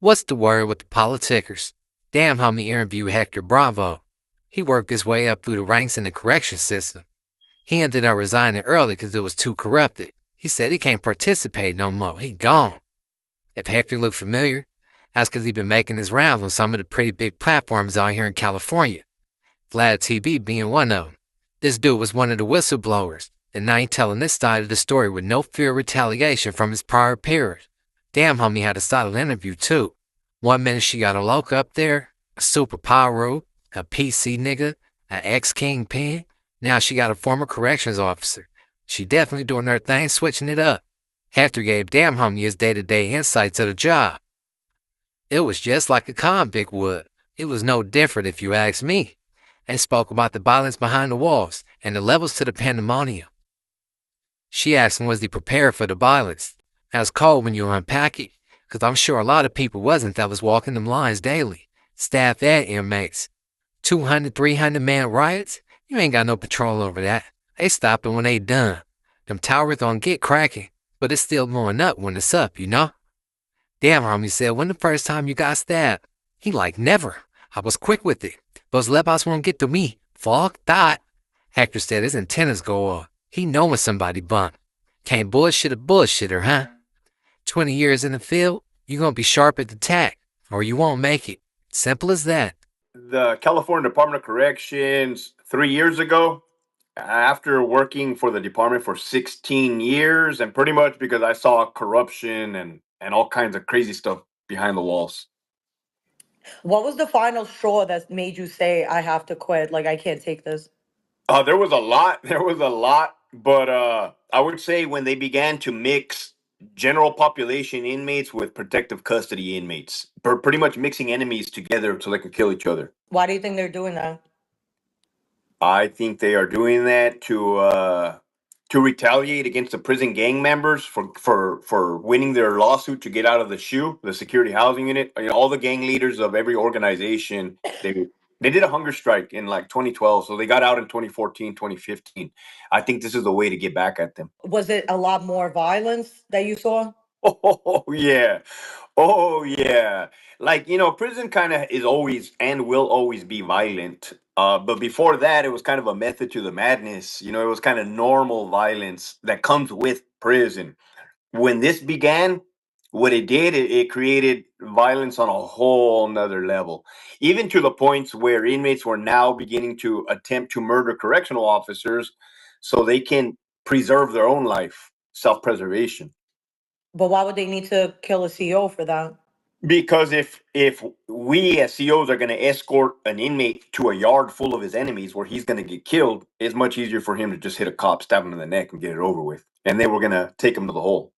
What's the word with the politicers? DamnHomie interviewed Hector Bravo. He worked his way up through the ranks in the correction system. He ended up resigning early because it was too corrupted. He said he can't participate no more. He gone. If Hector looked familiar, that's because he'd been making his rounds on some of the pretty big platforms out here in California. Vlad TV being one of them. This dude was one of the whistleblowers, and now he's telling this side of the story with no fear of retaliation from his prior peers. DamnHomie had a solid interview too. One minute she got a loca up there, a super pyro, a PC nigga, an ex-kingpin. Now she got a former corrections officer. She definitely doing her thing, switching it up. Hector gave DamnHomie his day-to-day insights of the job. It was just like a convict would. It was no different if you ask me. They spoke about the violence behind the walls and the levels to the pandemonium. She asked him was he prepared for the violence. That's cold when you unpack it, because I'm sure a lot of people wasn't that was walking them lines daily. Staff and inmates. 200, 300-man riots? You ain't got no control over that. They stop it when they done. Them towers don't get cracking, but it's still going up when it's up, you know? DamnHomie said, when the first time you got stabbed? He like, never. I was quick with it. Those lepers won't get to me. Fuck that. Hector said his antennas go off. He know when somebody bumped. Can't bullshit a bullshitter, huh? 20 years in the field, you gonna be sharp at the tack, or you won't make it. Simple as that. The California Department of Corrections 3 years ago, after working for the department for 16 years, and pretty much because I saw corruption and all kinds of crazy stuff behind the walls. What was the final straw that made you say, I have to quit? Like, I can't take this? There was a lot. There was a lot. But I would say when they began to mix general population inmates with protective custody inmates, pretty much mixing enemies together so they can kill each other. Why do you think they're doing that? I think they are doing that to retaliate against the prison gang members for winning their lawsuit to get out of the SHU, the security housing unit. You know, all the gang leaders of every organization, they did a hunger strike in like 2012, so they got out in 2014, 2015. I think this is the way to get back at them. Was it a lot more violence that you saw? Oh yeah. Oh yeah. Like, you know, prison kind of is always and will always be violent. But before that, it was kind of a method to the madness. You know, it was kind of normal violence that comes with prison. When this began, what it did, it created violence on a whole nother level. Even to the points where inmates were now beginning to attempt to murder correctional officers so they can preserve their own life, self-preservation. But why would they need to kill a CO for that? Because if we as COs are going to escort an inmate to a yard full of his enemies where he's going to get killed, it's much easier for him to just hit a cop, stab him in the neck, and get it over with. And then we're going to take him to the hole.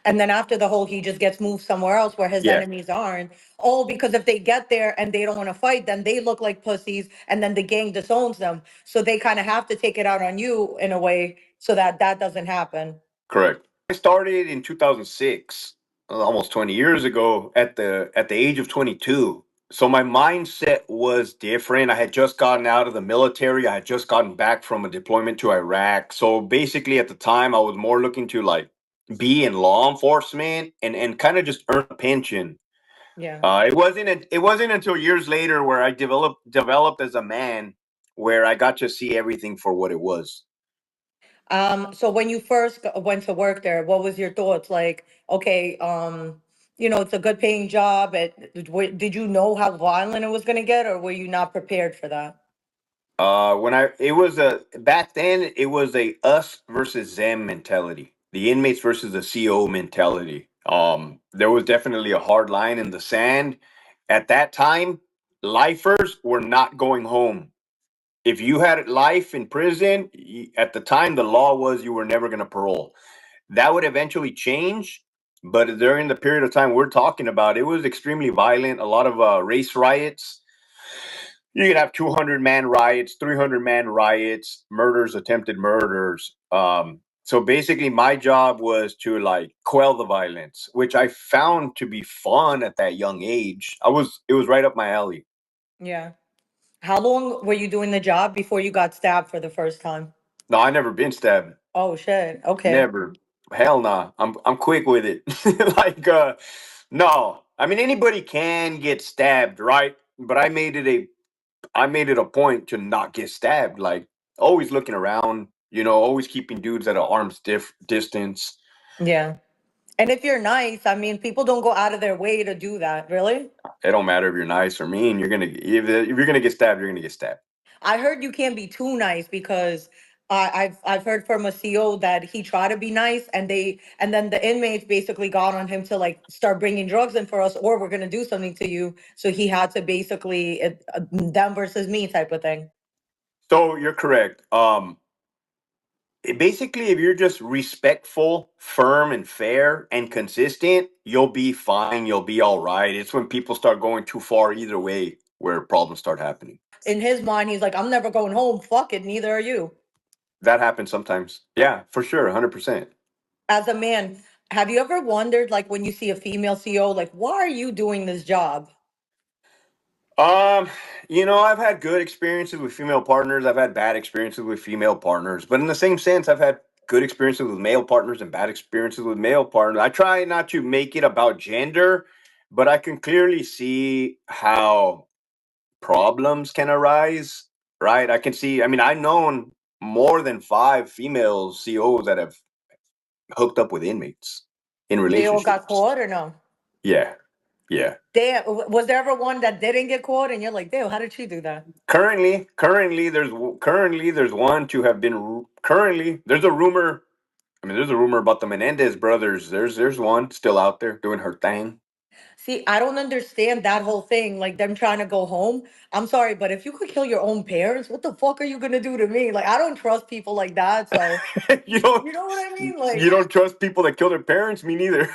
And then after the whole, he just gets moved somewhere else where his Yeah. enemies aren't. Oh, because if they get there and they don't want to fight, then they look like pussies, and then the gang disowns them. So they kind of have to take it out on you in a way so that that doesn't happen. Correct. I started in 2006, almost 20 years ago, at the age of 22. So my mindset was different. I had just gotten out of the military. I had just gotten back from a deployment to Iraq. So basically at the time I was more looking to like be in law enforcement and kind of just earn a pension. Yeah. It wasn't until years later where I developed as a man, where I got to see everything for what it was. So when you first went to work there, what was your thoughts? Like, okay, it's a good paying job. Did you know how violent it was going to get, or were you not prepared for that? Back then it was a us versus them mentality, the inmates versus the CO mentality. There was definitely a hard line in the sand. At that time, lifers were not going home. If you had life in prison, at the time the law was you were never going to parole. That would eventually change, but during the period of time we're talking about, it was extremely violent. A lot of race riots. You could have 200-man riots, 300-man riots, murders, attempted murders. So basically my job was to like quell the violence, which I found to be fun at that young age. It was right up my alley. Yeah. How long were you doing the job before you got stabbed for the first time? No, I never been stabbed. Oh shit. Okay. Never. Hell nah. I'm quick with it. Like no. I mean, anybody can get stabbed, right? But I made it a point to not get stabbed. Like always looking around, always keeping dudes at an arm's distance. Yeah. And if you're nice, I mean, people don't go out of their way to do that, really. It don't matter if you're nice or mean. If you're gonna get stabbed, you're gonna get stabbed. I heard you can't be too nice because I've heard from a CO that he tried to be nice, and then the inmates basically got on him to like start bringing drugs in for us, or we're gonna do something to you. So he had to basically them versus me type of thing. So you're correct. Basically, if you're just respectful, firm, and fair and consistent, you'll be fine. You'll be all right. It's when people start going too far either way where problems start happening. In his mind, he's like, I'm never going home. Fuck it, neither are you. That happens sometimes. Yeah, for sure, 100%. As a man, have you ever wondered, like, when you see a female CO, like, why are you doing this job? Um, I've had good experiences with female partners. I've had bad experiences with female partners. But in the same sense, I've had good experiences with male partners and bad experiences with male partners. I try not to make it about gender, but I can clearly see how problems can arise, right? I can see, I mean, I've known more than 5 female COs that have hooked up with inmates in They all got relationships. caught or no? Yeah, yeah. Damn, was there ever one that didn't get caught and you're like, damn, how did she do that? Currently, there's one to have been. Currently, there's a rumor. I mean, there's a rumor about the Menendez brothers. There's one still out there doing her thing. See, I don't understand that whole thing, like them trying to go home. I'm sorry, but if you could kill your own parents, what the fuck are you gonna do to me? Like, I don't trust people like that. So, you don't you know what I mean? you Like, don't trust people that kill their parents. Me neither.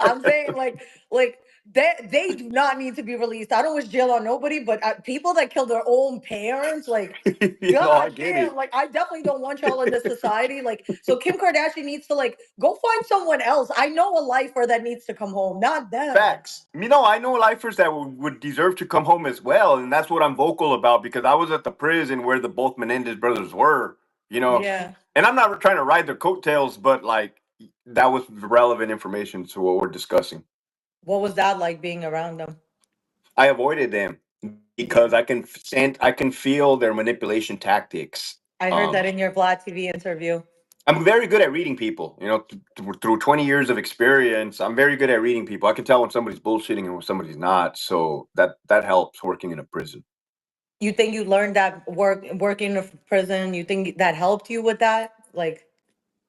I'm saying like they do not need to be released. I don't wish jail on nobody, but people that kill their own parents, like I God get it. damn, like I definitely don't want y'all in this society. Like, so Kim Kardashian needs to like go find someone else. I know a lifer that needs to come home, not them. Facts. I know lifers that would deserve to come home as well, and that's what I'm vocal about because I was at the prison where the both Menendez brothers were. You know, Yeah. and I'm not trying to ride their coattails, but like that was relevant information to what we're discussing. What was that like being around them? I avoided them because Yeah. I can feel their manipulation tactics. I heard that Um, in your Vlad TV interview. I'm very good at reading people. Through 20 years of experience, I'm very good at reading people. I can tell when somebody's bullshitting and when somebody's not. So that helps working in a prison. You think you learned that working in a prison? You think that helped you with that? Like,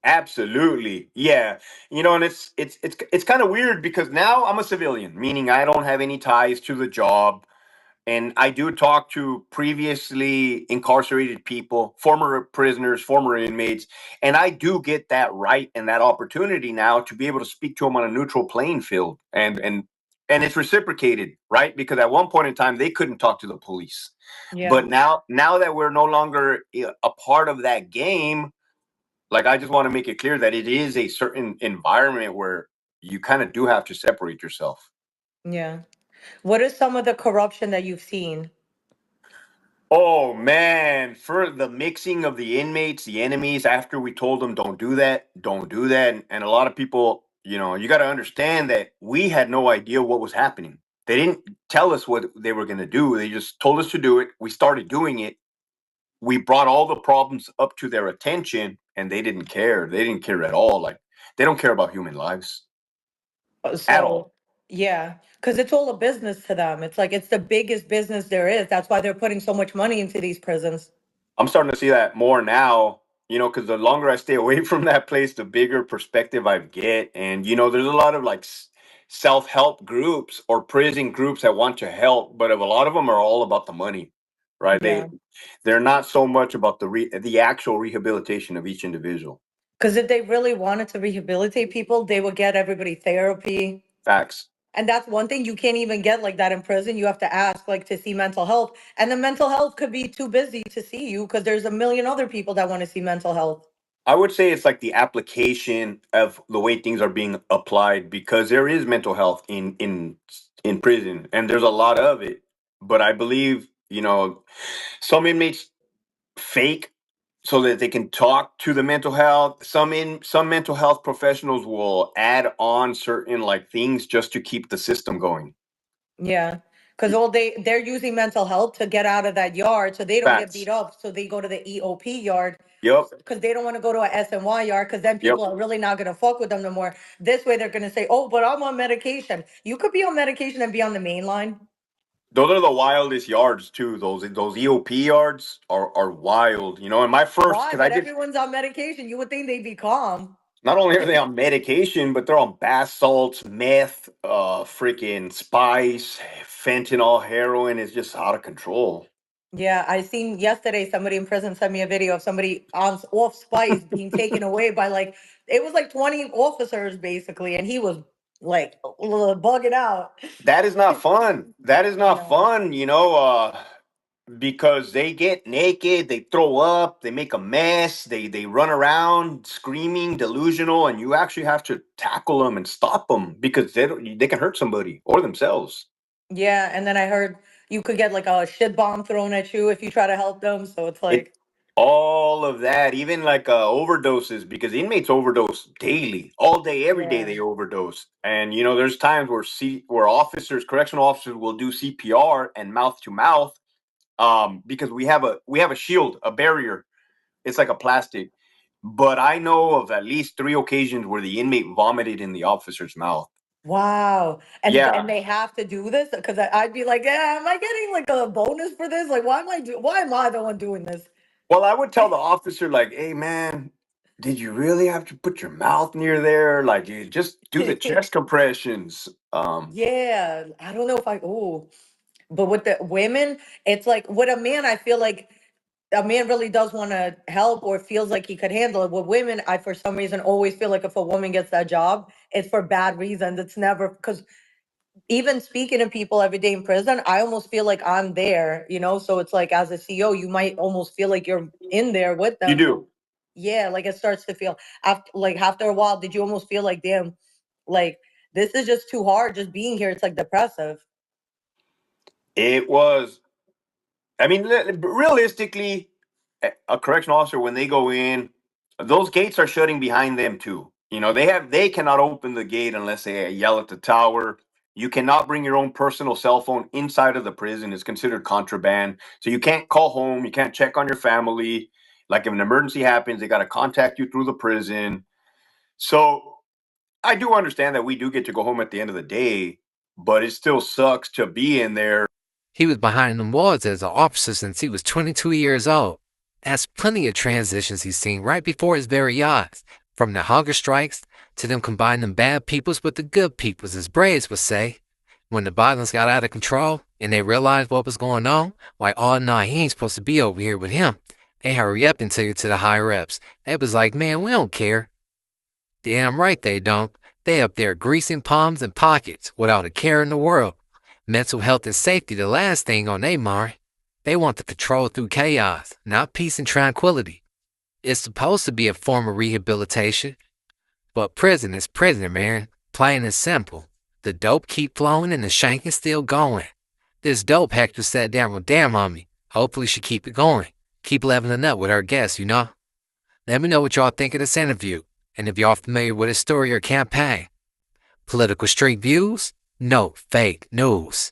Absolutely, yeah. And it's kind of weird because now I'm a civilian, meaning I don't have any ties to the job. And I do talk to previously incarcerated people, former prisoners, former inmates, and I do get that right and that opportunity now to be able to speak to them on a neutral playing field, and it's reciprocated, right? Because at one point in time they couldn't talk to the police, yeah. but now that we're no longer a part of that game, like I just want to make it clear that it is a certain environment where you kind of do have to separate yourself. Yeah. What is some of the corruption that you've seen? Oh man, for the mixing of the inmates, the enemies, after we told them don't do that, don't do that. And a lot of people, you got to understand that we had no idea what was happening. They didn't tell us what they were going to do. They just told us to do it. We started doing it. We brought all the problems up to their attention and they didn't care. They didn't care at all. Like they don't care about human lives at all. So, yeah, because it's all a business to them. It's like it's the biggest business there is. That's why they're putting so much money into these prisons. I'm starting to see that more now, because the longer I stay away from that place, the bigger perspective I get. And, there's a lot of like self help groups or prison groups that want to help, but a lot of them are all about the money, right? Yeah. They're not so much about the actual rehabilitation of each individual. Because if they really wanted to rehabilitate people, they would get everybody therapy. Facts. And that's one thing you can't even get like that in prison. You have to ask like to see mental health. And the mental health could be too busy to see you because there's a million other people that want to see mental health. I would say it's like the application of the way things are being applied because there is mental health in prison and there's a lot of it. But I believe, some inmates fake so that they can talk to the mental health. Some mental health professionals will add on certain like things just to keep the system going. Yeah. Because they're using mental health to get out of that yard so they don't get beat Facts. up. So they go to the EOP yard Yep. because they don't want to go to a SNY yard because then Yep. people are really not going to fuck with them no more. This way they're going to say, oh, but I'm on medication. You could be on medication and be on the main line. Those are the wildest yards too. Those EOP yards are wild. You know, and my first, Why? because I But did, everyone's on medication. You would think they'd be calm. not only are they on medication, but they're on bath salts, meth, freaking spice, fentanyl, heroin. Is just out of control. Yeah, I seen yesterday somebody in prison sent me a video of somebody on off spice being taken away by like it was like 20 officers basically, and he was like bugging out. That is not fun. That is not No. fun, you know, because they get naked, they throw up, they make a mess, they run around screaming, delusional, and you actually have to tackle them and stop them because they can hurt somebody or themselves. Yeah, and then I heard you could get like a shit bomb thrown at you if you try to help them. So it's It like, all of that, even like overdoses, because inmates overdose daily, all day, every day yeah, they overdose. And you know, there's times where officers, correctional officers, will do CPR and mouth to mouth, because we have a shield, a barrier. It's like a plastic. But I know of at least 3 occasions where the inmate vomited in the officer's mouth. wow. And Yeah. they have to do this because I'd be like, yeah, am I getting like a bonus for this? Like, why am I the one doing this? Well, I would tell the officer, like, hey man, did you really have to put your mouth near there? Like, you just do the chest compressions. Yeah, I don't know if I, oh, but with the women, it's like with a man, I feel like a man really does want to help or feels like he could handle it. With women, I for some reason always feel like if a woman gets that job, it's for bad reasons. It's never because even speaking to people every day in prison, I almost feel like I'm there, you know? So it's like as a CEO, you might almost feel like you're in there with You them. do. Yeah, like it starts to feel after a while, did you almost feel like, damn, like this is just too hard just being here. It's like depressive. It was. I mean, realistically, a correctional officer, when they go in, those gates are shutting behind them too. You know, they cannot open the gate unless they yell at the tower. You cannot bring your own personal cell phone inside of the prison. It's considered contraband. So you can't call home. You can't check on your family. Like if an emergency happens, they got to contact you through the prison. So I do understand that we do get to go home at the end of the day, but it still sucks to be in there. He was behind them walls as an officer since he was 22 years old. That's plenty of transitions he's seen right before his very eyes, from the hunger strikes to them combining the bad peoples with the good peoples, as Braves would say. When the violence got out of control and they realized what was going on, why, oh no, he ain't supposed to be over here with him. They hurry up and tell you to the higher ups. They was like, man, we don't care. Damn right they don't. They up there greasing palms and pockets without a care in the world. Mental health and safety the last thing on their mind. They want to control through chaos, not peace and tranquility. It's supposed to be a form of rehabilitation. But prison is prison, man. Plain and simple. The dope keep flowing and the shanking still going. This dope Hector sat down with DamnHomie. Hopefully she keep it going. Keep leveling up with her guests, you know? Let me know what y'all think of this interview, and if y'all familiar with his story or campaign. Political street views? No fake news.